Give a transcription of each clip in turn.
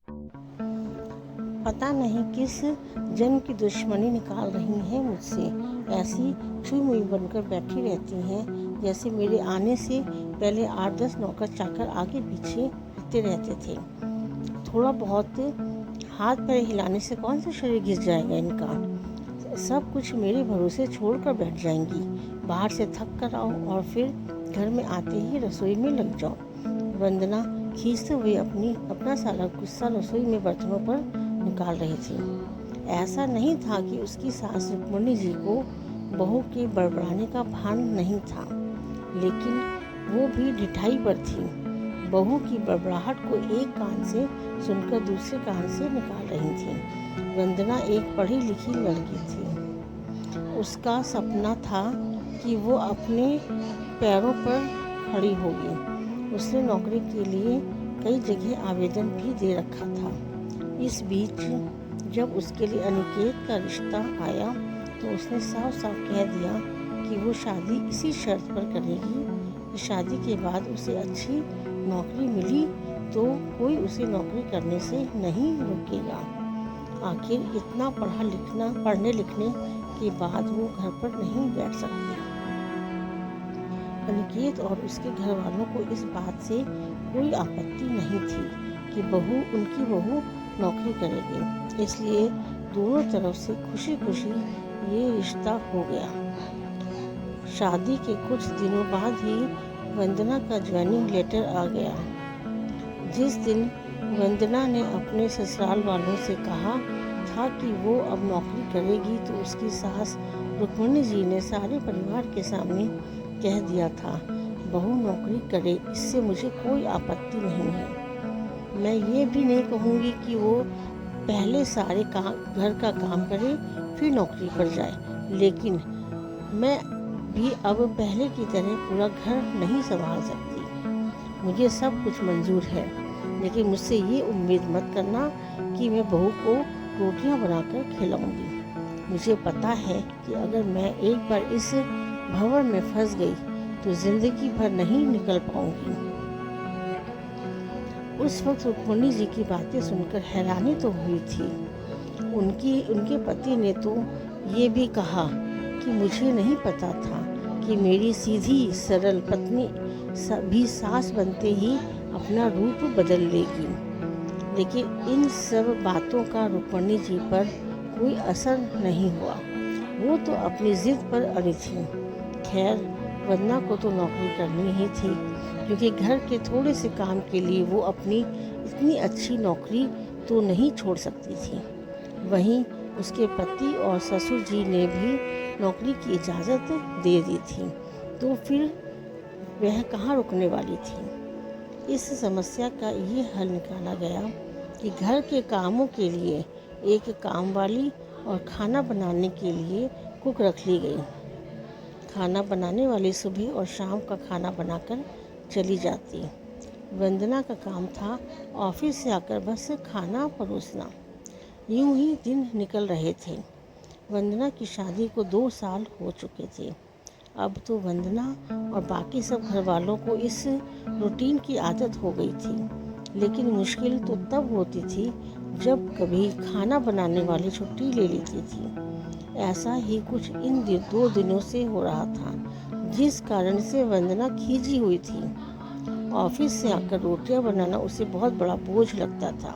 पता नहीं किस जन्म की दुश्मनी निकाल रही हैं मुझसे। ऐसी छुई मुई बनकर बैठी रहती हैं जैसे मेरे आने से पहले 8-10 नौकर चाकर आगे पीछे फिरते रहते थे। थोड़ा बहुत हाथ पैर हिलाने से कौन सा शरीर घिस जाएगा इनका। सब कुछ मेरे भरोसे छोड़कर बैठ जाएंगी। बाहर से थक कर आओ और फिर घर में आते ही रसोई में लग जाओ। वंदना खींचते हुए अपना सारा गुस्सा रसोई में बर्तनों पर निकाल रही थी। ऐसा नहीं था कि उसकी सास रुक्मणी जी को बहू के बड़बड़ाने का भान नहीं था, लेकिन वो भी ढिठाई पर थी। बहू की बड़बड़ाहट को एक कान से सुनकर दूसरे कान से निकाल रही थी। वंदना एक पढ़ी लिखी लड़की थी। उसका सपना था कि वो अपने पैरों पर खड़ी होगी। उसने नौकरी के लिए कई जगह आवेदन भी दे रखा था। इस बीच जब उसके लिए अनिकेत का रिश्ता आया तो उसने साफ साफ कह दिया कि वो शादी इसी शर्त पर करेगी कि शादी के बाद उसे अच्छी नौकरी मिली तो कोई उसे नौकरी करने से नहीं रोकेगा। आखिर इतना पढ़ने लिखने के बाद वो घर पर नहीं बैठ सकती। अनिकेत और उसके घर वालों को इस बात से कोई आपत्ति नहीं थी कि उनकी बहू नौकरी करेगी, इसलिए दोनों तरफ से खुशी खुशी ये रिश्ता हो गया। शादी के कुछ दिनों बाद ही वंदना का ज्वाइनिंग लेटर आ गया। जिस दिन वंदना ने अपने ससुराल वालों से कहा था कि वो अब नौकरी करेगी तो उसकी सास रुक्मणी जी ने सारे परिवार के सामने कह दिया था, बहू नौकरी करे, इससे मुझे कोई आपत्ति नहीं है। मैं ये भी नहीं कहूँगी कि वो पहले सारे घर का काम करे फिर नौकरी पर जाए, लेकिन मैं भी अब पहले की तरह पूरा घर नहीं संभाल सकती। मुझे सब कुछ मंजूर है, लेकिन मुझसे ये उम्मीद मत करना कि मैं बहू को रोटियां बनाकर खिलाऊंगी। मुझे पता है कि अगर मैं एक बार इस भंवर में फंस गई तो जिंदगी भर नहीं निकल पाऊंगी। उस वक्त रुक्मणी जी की बातें सुनकर हैरानी तो हुई थी। उनके पति ने तो ये भी कहा कि मुझे नहीं पता था कि मेरी सीधी सरल पत्नी भी सास बनते ही अपना रूप बदल लेगी। लेकिन इन सब बातों का रुक्मणी जी पर कोई असर नहीं हुआ। वो तो अपनी जिद पर अड़ी थी। खैर, वंदना को तो नौकरी करनी ही थी, क्योंकि घर के थोड़े से काम के लिए वो अपनी इतनी अच्छी नौकरी तो नहीं छोड़ सकती थी। वहीं उसके पति और ससुर जी ने भी नौकरी की इजाज़त दे दी थी, तो फिर वह कहाँ रुकने वाली थी। इस समस्या का ये हल निकाला गया कि घर के कामों के लिए एक कामवाली और खाना बनाने के लिए कुक रख ली गई। खाना बनाने वाली सुबह और शाम का खाना बनाकर चली जाती। वंदना का काम था ऑफिस से आकर बस खाना परोसना। यूं ही दिन निकल रहे थे। वंदना की शादी को 2 साल हो चुके थे। अब तो वंदना और बाकी सब घर वालों को इस रूटीन की आदत हो गई थी, लेकिन मुश्किल तो तब होती थी जब कभी खाना बनाने वाली छुट्टी ले लेती थी। ऐसा ही कुछ इन 2 दिनों से हो रहा था, जिस कारण से वंदना खींची हुई थी। ऑफिस से आकर रोटियां बनाना उसे बहुत बड़ा बोझ लगता था।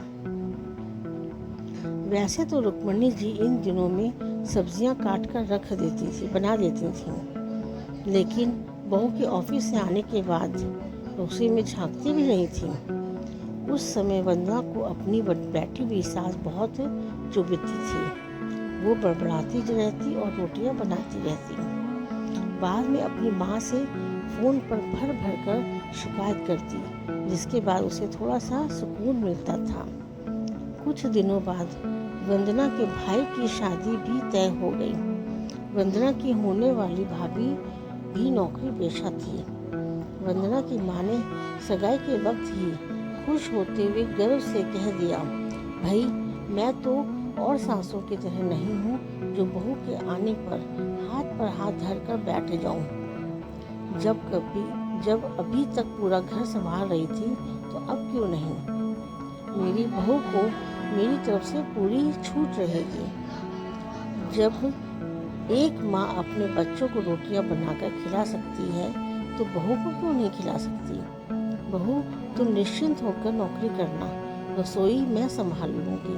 वैसे तो रुक्मणी जी इन दिनों में सब्जियां काट कर बना देती थीं, लेकिन बहू के ऑफिस से आने के बाद रसोई में झांकती भी नहीं थी। उस समय वंदना को अपनी बैठी हुई सास बहुत चुभती थी। वो बड़बड़ाती रहती और रोटियां बनाती रहती। बाद में अपनी माँ से फ़ोन पर भर कर शिकायत करती, जिसके बाद उसे थोड़ा सा सुकून मिलता था। कुछ दिनों बाद वंदना के भाई की शादी भी तय हो गई। वंदना की होने वाली भाभी भी नौकरी पेशा थी। वंदना की माँ ने सगाई के वक्त ही खुश होते हुए गर्व से कह दिया, भाई मैं तो और सासों की तरह नहीं हूँ जो बहू के आने पर हाथ धर कर बैठ जाऊँ। जब अभी तक पूरा घर संभाल रही थी तो अब क्यों नहीं। मेरी बहू को मेरी तरफ से पूरी छूट रहेगी। जब एक माँ अपने बच्चों को रोटियां बनाकर खिला सकती है तो बहू को क्यों नहीं खिला सकती। बहू, तुम निश्चिंत होकर नौकरी करना, रसोई मैं संभाल लूँगी।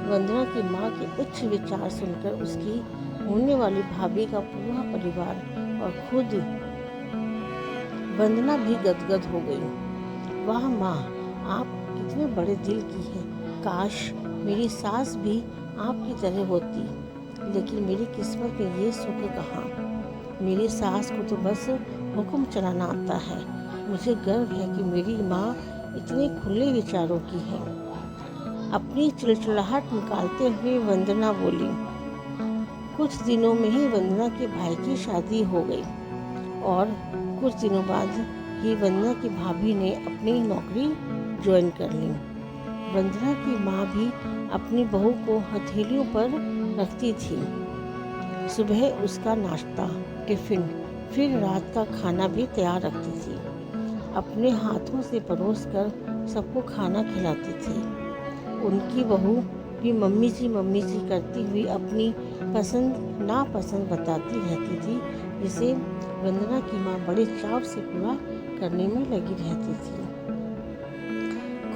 वंदना की माँ के उच्च विचार सुनकर उसकी होने वाली भाभी का पूरा परिवार और खुद वंदना भी गदगद हो गई। वाह माँ, आप कितने बड़े दिल की हैं। काश मेरी सास भी आपकी तरह होती, लेकिन मेरी किस्मत में ये सुख कहाँ। मेरी सास को तो बस हुक्म चलाना आता है। मुझे गर्व है कि मेरी माँ इतने खुले विचारों की है। अपनी चिड़चिड़ाहट निकालते हुए वंदना बोली। कुछ दिनों में ही वंदना के भाई की शादी हो गई और कुछ दिनों बाद ही वंदना की भाभी ने अपनी नौकरी ज्वाइन कर ली। वंदना की माँ भी अपनी बहू को हथेलियों पर रखती थी। सुबह उसका नाश्ता, टिफिन, फिर रात का खाना भी तैयार रखती थी। अपने हाथों से परोसकर सबको खाना खिलाती थी। उनकी बहू भी मम्मी जी करती हुई अपनी पसंद नापसंद बताती रहती थी, जिसे वंदना की माँ बड़े चाव से पूरा करने में लगी रहती थी।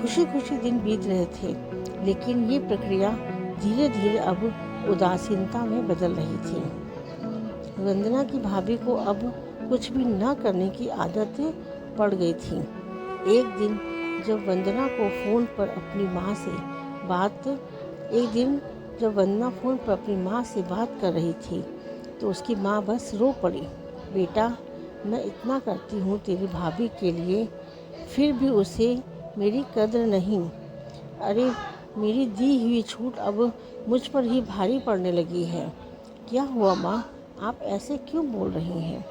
खुशी खुशी दिन बीत रहे थे, लेकिन ये प्रक्रिया धीरे धीरे अब उदासीनता में बदल रही थी। वंदना की भाभी को अब कुछ भी न करने की आदत पड़ गई थी। एक दिन जब वंदना फ़ोन पर अपनी माँ से बात कर रही थी तो उसकी माँ बस रो पड़ी। बेटा, मैं इतना करती हूँ तेरी भाभी के लिए, फिर भी उसे मेरी कद्र नहीं। अरे, मेरी दी हुई छूट अब मुझ पर ही भारी पड़ने लगी है। क्या हुआ माँ, आप ऐसे क्यों बोल रही हैं?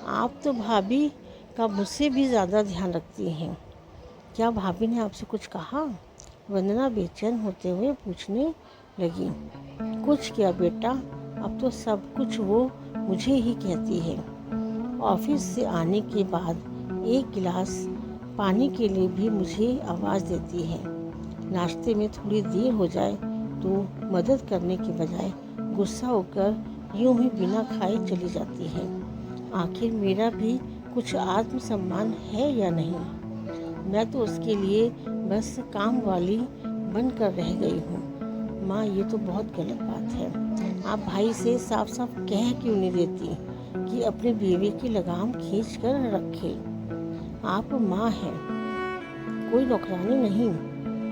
आप तो भाभी का मुझसे भी ज़्यादा ध्यान रखती हैं। क्या भाभी ने आपसे कुछ कहा? वंदना बेचैन होते हुए पूछने लगी। कुछ क्या बेटा, अब तो सब कुछ वो मुझे ही कहती है। ऑफिस से आने के बाद एक गिलास पानी के लिए भी मुझे आवाज़ देती है। नाश्ते में थोड़ी देर हो जाए तो मदद करने के बजाय गुस्सा होकर यूं ही बिना खाए चली जाती है। आखिर मेरा भी कुछ आत्मसम्मान है या नहीं? मैं तो उसके लिए बस काम वाली बनकर रह गई हूँ। माँ, ये तो बहुत गलत बात है। आप भाई से साफ साफ कह क्यों नहीं देती कि अपने बीवी की लगाम खींच कर रखे? आप माँ हैं, कोई नौकरानी नहीं।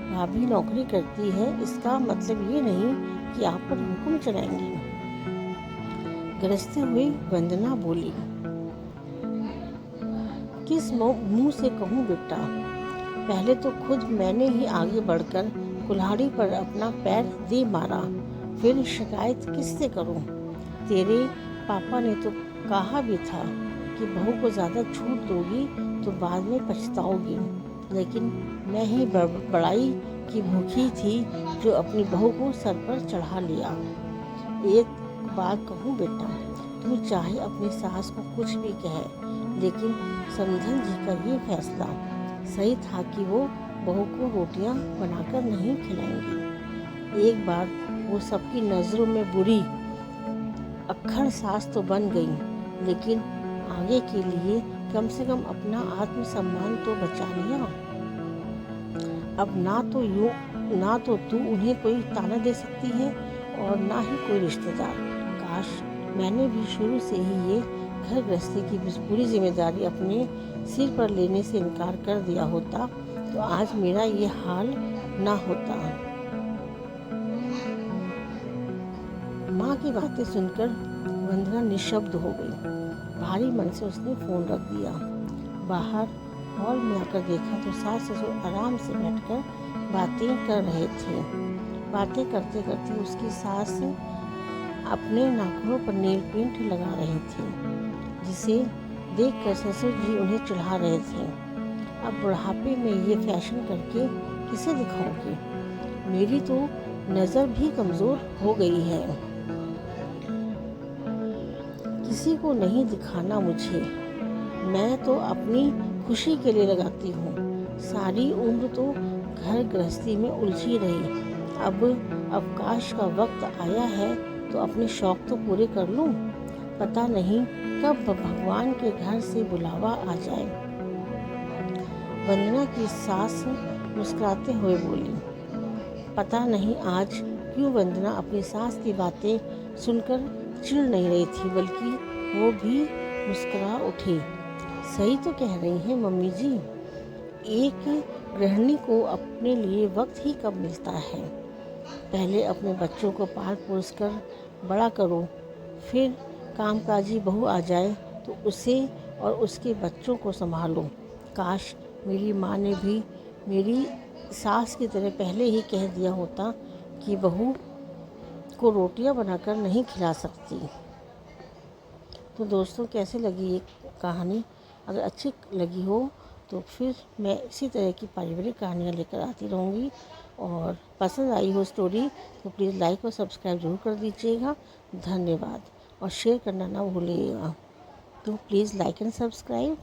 भाभी नौकरी करती है, इसका मतलब ये नहीं कि आप पर हुक्म चलाएंगी। गरजते हुए वंदना बोली। किस मुंह से कहूँ बेटा? पहले तो खुद मैंने ही आगे बढ़कर कुल्हाड़ी पर अपना पैर दे मारा, फिर शिकायत किससे करूं? तेरे पापा ने तो कहा भी था कि बहू को ज़्यादा छूट दोगी तो बाद में पछताओगी, लेकिन मैं ही बड़ाई की भूखी थी जो अपनी बहू को सर पर चढ़ा लिया। एक बात कहूँ बेटा, तू चाहे अपनी सास को कुछ भी कहे, लेकिन समधन जी का ये फैसला सही था कि वो बहू को रोटियां बनाकर नहीं खिलाएंगी। एक बार वो सबकी नज़रों में बुरी अक्खड़ सास तो बन गई, लेकिन आगे के लिए कम से कम अपना आत्मसम्मान तो बचा लिया। अब ना तो तू उन्हें कोई ताना दे सकती है और ना ही कोई रिश्तेदार। काश मैंने भी शुरू से ही ये घर गृहस्थी की पूरी जिम्मेदारी अपने सिर पर लेने से इनकार कर दिया होता तो आज मेरा ये हाल ना होता। माँ की बातें सुनकर वंदना निशब्द हो गई। भारी मन से उसने फ़ोन रख दिया। बाहर हॉल में आकर देखा तो सास ससुर आराम से बैठकर बातें कर रहे थे। बातें करते करते उसकी सास अपने नाखूनों पर नेल पेंट लगा रही थी, जिसे देखकर ससुर जी उन्हें चिढ़ा रहे थे। अब बुढ़ापे में ये फैशन करके किसे दिखाओगे? मेरी तो नज़र भी कमज़ोर हो गई है। किसी को नहीं दिखाना मुझे, मैं तो अपनी खुशी के लिए लगाती हूँ। सारी उम्र तो घर गृहस्थी में उलझी रही। अब अवकाश का वक्त आया है तो अपने शौक तो पूरे कर लूं। पता नहीं कब भगवान के घर से बुलावा आ जाए। वंदना की सास मुस्कुराते हुए बोली। पता नहीं आज क्यों वंदना अपनी सास की बातें सुनकर चिढ़ नहीं रही थी, बल्कि वो भी मुस्कुरा उठी। सही तो कह रही हैं मम्मी जी, एक गृहिणी को अपने लिए वक्त ही कब मिलता है। पहले अपने बच्चों को पाल पोस कर बड़ा करो, फिर कामकाजी बहू आ जाए तो उसे और उसके बच्चों को संभालो। काश मेरी माँ ने भी मेरी सास की तरह पहले ही कह दिया होता कि बहू को रोटियां बनाकर नहीं खिला सकती। तो दोस्तों, कैसे लगी ये कहानी? अगर अच्छी लगी हो तो फिर मैं इसी तरह की पारिवारिक कहानियाँ लेकर आती रहूँगी। और पसंद आई हो स्टोरी तो प्लीज़ लाइक और सब्सक्राइब ज़रूर कर दीजिएगा। धन्यवाद। और शेयर करना ना भूलिएगा। तो प्लीज़ लाइक एंड सब्सक्राइब।